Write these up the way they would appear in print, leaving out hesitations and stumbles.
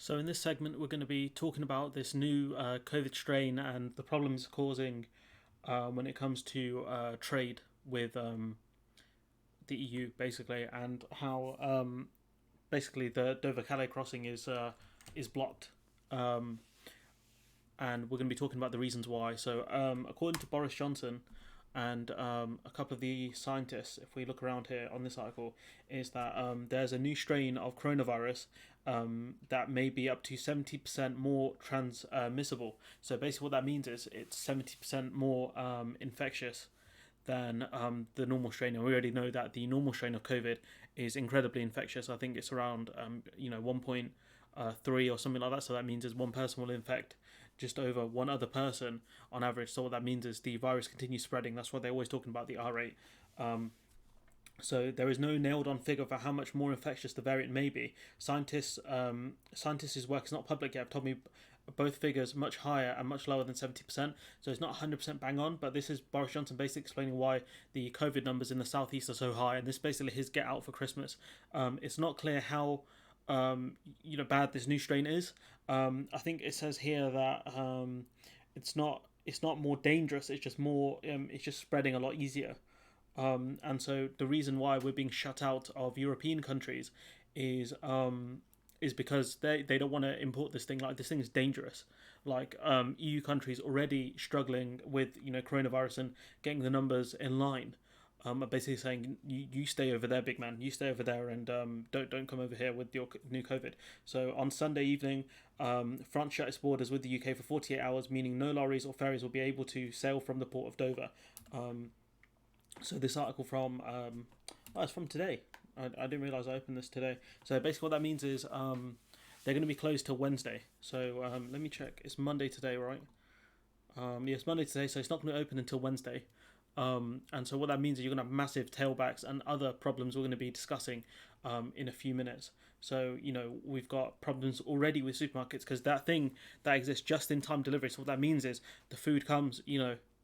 So, in this segment, we're going to be talking about this new COVID strain and the problems it's causing when it comes to trade with the EU, basically, and how basically the Dover Calais crossing is blocked. Um, and we're going to be talking about the reasons why. So, according to Boris Johnson and a couple of the scientists, if we look around here on this article, is that there's a new strain of coronavirus that may be up to 70% more transmissible. So, basically, what that means is it's 70% more infectious than the normal strain, and we already know that the normal strain of COVID is incredibly infectious. I think it's around 1.3 or something like that. So that means is one person will infect just over one other person on average. So what that means is the virus continues spreading. That's why they're always talking about the R rate. So there is no nailed-on figure for how much more infectious the variant may be. Scientists' work is not public yet. Have told me both figures much higher and much lower than 70%. So it's not 100% bang on, but this is Boris Johnson basically explaining why the COVID numbers in the southeast are so high, and this is basically his get out for Christmas. It's not clear how bad this new strain is. I think it says here that it's not more dangerous. It's just more. It's just spreading a lot easier. And so the reason why we're being shut out of European countries is because they don't want to import this thing. Like, this thing is dangerous. Like, EU countries already struggling with coronavirus and getting the numbers in line. Are basically saying you stay over there, big man. You stay over there and don't come over here with your new COVID. So on Sunday evening, France shut its borders with the UK for 48 hours, meaning no lorries or ferries will be able to sail from the port of Dover. So this article from it's from today. I didn't realize I opened this today. So basically, what that means is they're going to be closed till Wednesday. So let me check. It's Monday today, right? It's Monday today, so it's not going to open until Wednesday. And so what that means is you're going to have massive tailbacks and other problems we're going to be discussing in a few minutes. So, we've got problems already with supermarkets because that thing that exists just in time delivery. So what that means is the food comes,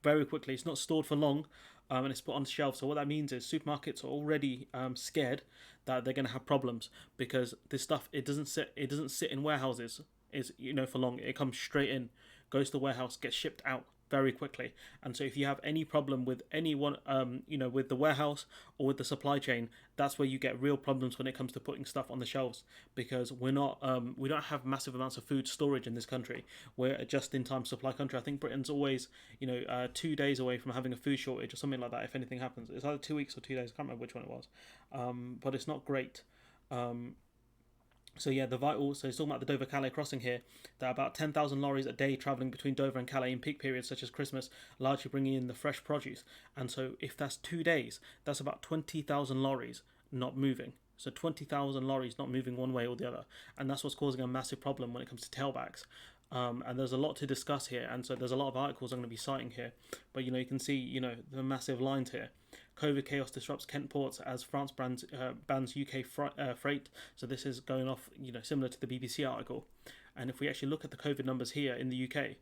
very quickly. It's not stored for long and it's put on the shelf. So what that means is supermarkets are already scared that they're going to have problems because this stuff, it doesn't sit in warehouses for long. It comes straight in, goes to the warehouse, gets shipped out very quickly. And so if you have any problem with anyone with the warehouse or with the supply chain, that's where you get real problems when it comes to putting stuff on the shelves, because we don't have massive amounts of food storage in this country. We're a just-in-time supply country. I think Britain's always 2 days away from having a food shortage or something like that if anything happens. It's either 2 weeks or 2 days. I can't remember which one it was, but it's not great. So yeah, so it's talking about the Dover Calais crossing here, that about 10,000 lorries a day travelling between Dover and Calais in peak periods such as Christmas, largely bringing in the fresh produce. And so if that's 2 days, that's about 20,000 lorries not moving. So 20,000 lorries not moving one way or the other. And that's what's causing a massive problem when it comes to tailbacks. And there's a lot to discuss here. And so there's a lot of articles I'm going to be citing here. But, you can see, the massive lines here. COVID chaos disrupts Kent ports as France bans UK freight. So this is going off, similar to the BBC article. And if we actually look at the COVID numbers here in the UK,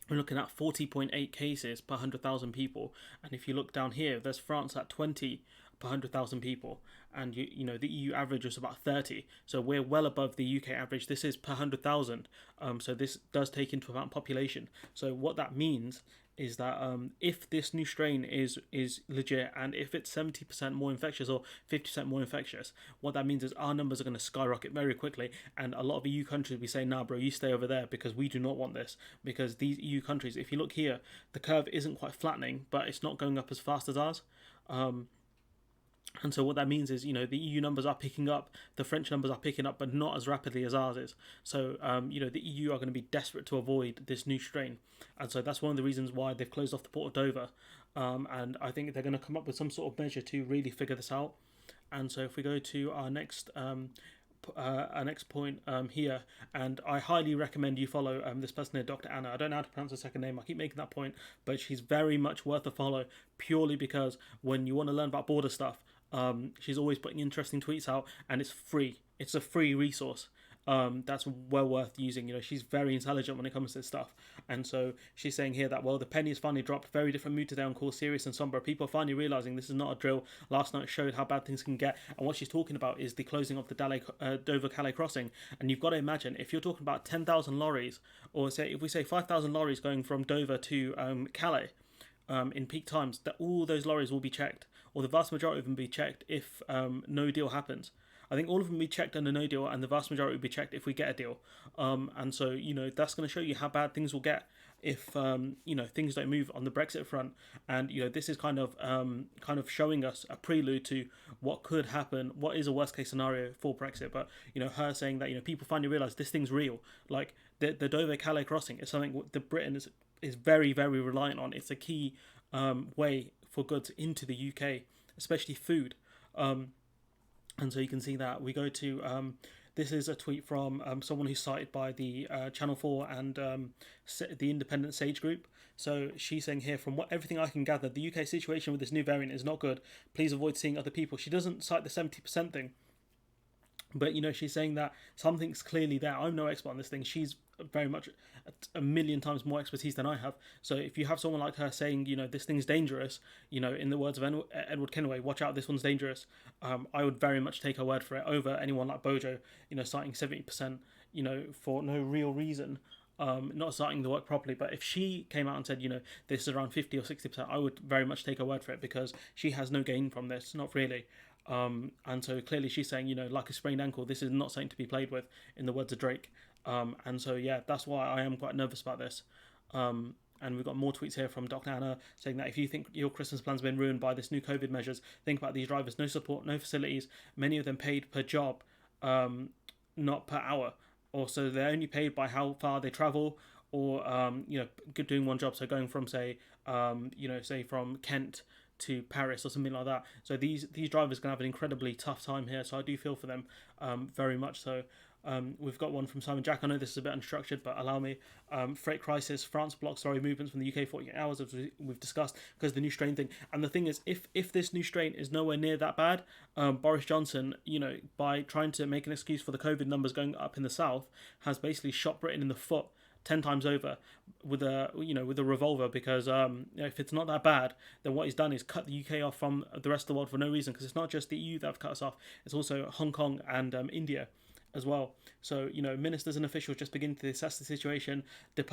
we're looking at 40.8 cases per 100,000 people. And if you look down here, there's France at 20 per 100,000 people. And, the EU average is about 30. So we're well above the UK average. This is per 100,000. So this does take into account population. So what that means is that if this new strain is legit, and if it's 70% more infectious or 50% more infectious, what that means is our numbers are going to skyrocket very quickly, and a lot of EU countries will be saying, nah bro, you stay over there because we do not want this. Because these EU countries, if you look here, the curve isn't quite flattening, but it's not going up as fast as ours. And so what that means is, the EU numbers are picking up, the French numbers are picking up, but not as rapidly as ours is. So, the EU are going to be desperate to avoid this new strain. And so that's one of the reasons why they've closed off the port of Dover. And I think they're going to come up with some sort of measure to really figure this out. And so if we go to our next point here, and I highly recommend you follow this person here, Dr. Anna. I don't know how to pronounce her second name. I keep making that point, but she's very much worth a follow, purely because when you want to learn about border stuff, she's always putting interesting tweets out, and it's free. It's a free resource. that's well worth using. She's very intelligent when it comes to this stuff. And so she's saying here that, well, the penny has finally dropped. Very different mood today on call, serious and somber. People are finally realizing this is not a drill. Last night showed how bad things can get. And what she's talking about is the closing of the Dover-Calais crossing. And you've got to imagine, if you're talking about 10,000 lorries, or say if we say 5,000 lorries going from Dover to Calais, in peak times, that all those lorries will be checked, or the vast majority of them be checked if no deal happens. I think all of them will be checked under no deal, and the vast majority will be checked if we get a deal. And so that's going to show you how bad things will get if things don't move on the Brexit front. And this is kind of showing us a prelude to what could happen, what is a worst case scenario for Brexit. But her saying that people finally realise this thing's real. Like the Dover Calais crossing is something that Britain is very, very reliant on. It's a key way for goods into the UK, especially food. And so you can see that. We go to, this is a tweet from someone who's cited by the Channel 4 and the Independent Sage Group. So she's saying here, from everything I can gather, the UK situation with this new variant is not good. Please avoid seeing other people. She doesn't cite the 70% thing. But, she's saying that something's clearly there. I'm no expert on this thing. She's very much a million times more expertise than I have. So if you have someone like her saying, this thing's dangerous, in the words of Edward Kenway, watch out, this one's dangerous, I would very much take her word for it over anyone like Bojo, citing 70%, for no real reason. Not citing the work properly, but if she came out and said, this is around 50 or 60%, I would very much take her word for it, because she has no gain from this, not really. And so clearly she's saying, like a sprained ankle, this is not something to be played with, in the words of Drake. And so, yeah, that's why I am quite nervous about this. And we've got more tweets here from Dr. Anna saying that if you think your Christmas plans have been ruined by this new COVID measures, think about these drivers. No support, no facilities, many of them paid per job, not per hour. Also, they're only paid by how far they travel, or, doing one job. So going from, say from Kent to Paris or something like that. So these drivers are going to have an incredibly tough time here. So I do feel for them, very much so. We've got one from Simon Jack. I know this is a bit unstructured, but allow me. Freight crisis. France blocks lorry movements from the UK 48 hours, as we've discussed, because of the new strain thing. And the thing is, if this new strain is nowhere near that bad, Boris Johnson, by trying to make an excuse for the COVID numbers going up in the south, has basically shot Britain in the foot 10 times over with a revolver, because if it's not that bad, then what he's done is cut the UK off from the rest of the world for no reason, because it's not just the EU that have cut us off, it's also Hong Kong and India as well. So ministers and officials just begin to assess the situation. I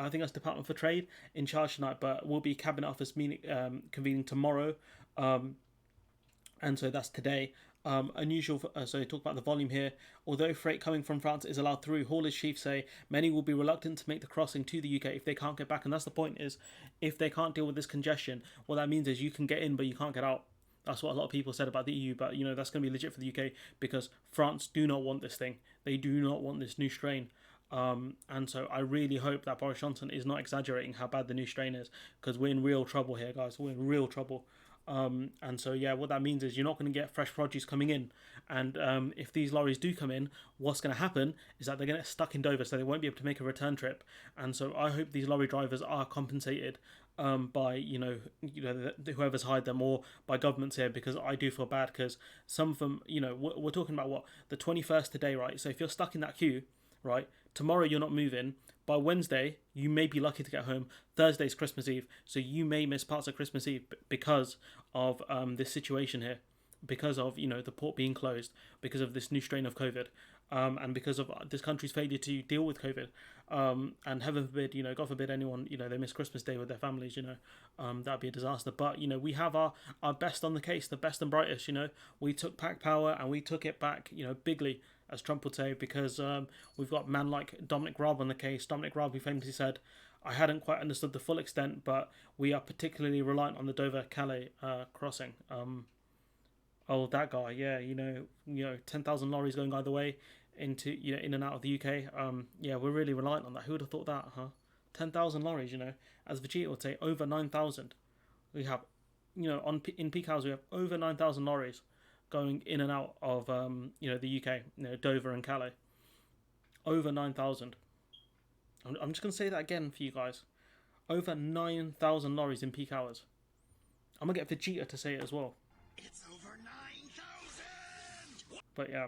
think that's Department for Trade in charge tonight, but will be Cabinet Office meeting convening tomorrow, and so that's today. Unusual. So they talk about the volume here. Although freight coming from France is allowed through, haulage chiefs say many will be reluctant to make the crossing to the UK if they can't get back. And that's the point, is if they can't deal with this congestion, what that means is you can get in but you can't get out. That's what a lot of people said about the EU, but that's going to be legit for the UK, because France do not want this thing. They do not want this new strain. And so I really hope that Boris Johnson is not exaggerating how bad the new strain is, because we're in real trouble here, guys. We're in real trouble. And so, yeah, what that means is you're not going to get fresh produce coming in. And if these lorries do come in, what's going to happen is that they're going to get stuck in Dover, so they won't be able to make a return trip. And so I hope these lorry drivers are compensated by whoever's hired them, or by governments here, because I do feel bad, because some of them, we're talking about what, the 21st today, right? So if you're stuck in that queue, right, tomorrow you're not moving. By Wednesday, you may be lucky to get home. Thursday's Christmas Eve, so you may miss parts of Christmas Eve because of this situation here, because of the port being closed, because of this new strain of COVID, and because of this country's failure to deal with COVID. And heaven forbid, God forbid anyone, they miss Christmas Day with their families, that'd be a disaster. But, we have our best on the case, the best and brightest, we took Pack Power and we took it back, bigly, as Trump would say, because we've got a man like Dominic Raab on the case. Dominic Raab, who famously said, I hadn't quite understood the full extent, but we are particularly reliant on the Dover-Calais crossing. Oh, that guy, yeah, 10,000 lorries going either way into, in and out of the UK. Yeah, we're really reliant on that. Who would have thought that, huh? 10,000 lorries, as Vegeta would say, over 9,000. We have, in peak hours, we have over 9,000 lorries going in and out of, the UK, Dover and Calais. Over 9,000. I'm just going to say that again for you guys. Over 9,000 lorries in peak hours. I'm going to get Vegeta to say it as well. It's over 9,000! But yeah.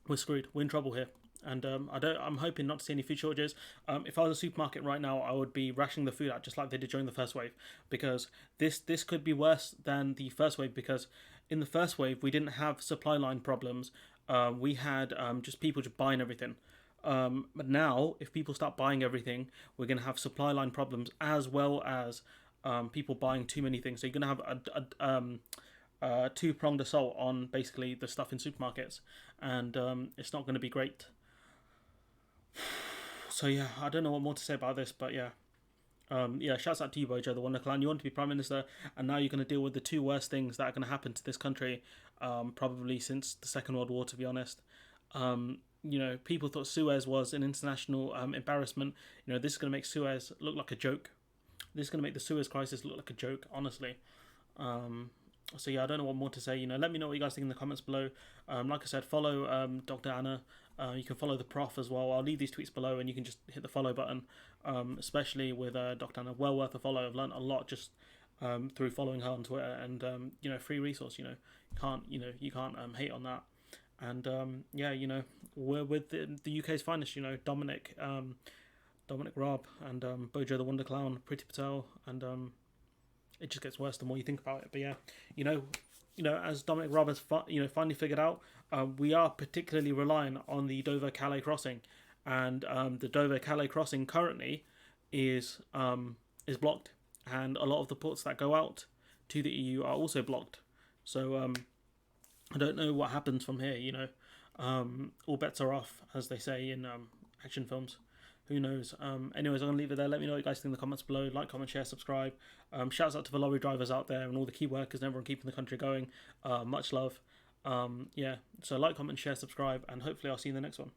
we're screwed. We're in trouble here. And I'm hoping not to see any food shortages. If I was a supermarket right now, I would be rationing the food out just like they did during the first wave, because this could be worse than the first wave. Because in the first wave, we didn't have supply line problems. We had just people just buying everything. But now, if people start buying everything, we're going to have supply line problems as well as people buying too many things. So you're going to have a two-pronged assault on basically the stuff in supermarkets, and it's not going to be great. So yeah, I don't know what more to say about this, but yeah. Yeah, shouts out to you, Bojo, the Wonder Clan. You want to be Prime Minister, and now you're going to deal with the two worst things that are going to happen to this country, probably since the Second World War, to be honest. People thought Suez was an international embarrassment. This is going to make Suez look like a joke. This is going to make the Suez crisis look like a joke, honestly. So yeah, I don't know what more to say. Let me know what you guys think in the comments below. Like I said, follow Dr. Anna. You can follow the Prof as well. I'll leave these tweets below, and you can just hit the follow button. Especially with Dr. Anna, well worth a follow. I've learned a lot just through following her on Twitter, and free resource. You can't hate on that. And yeah, we're with the UK's finest. Dominic Raab and Bojo the Wonder Clown, Pretty Patel, and it just gets worse the more you think about it. But yeah, as Dominic Raab has finally figured out, we are particularly relying on the Dover Calais crossing, and the Dover Calais crossing currently is blocked, and a lot of the ports that go out to the EU are also blocked. So I don't know what happens from here. All bets are off, as they say in action films. Who knows? Anyways, I'm going to leave it there. Let me know what you guys think in the comments below. Like, comment, share, subscribe. Shouts out to the lorry drivers out there and all the key workers and everyone keeping the country going. Much love. Yeah, so like, comment, share, subscribe, and hopefully I'll see you in the next one.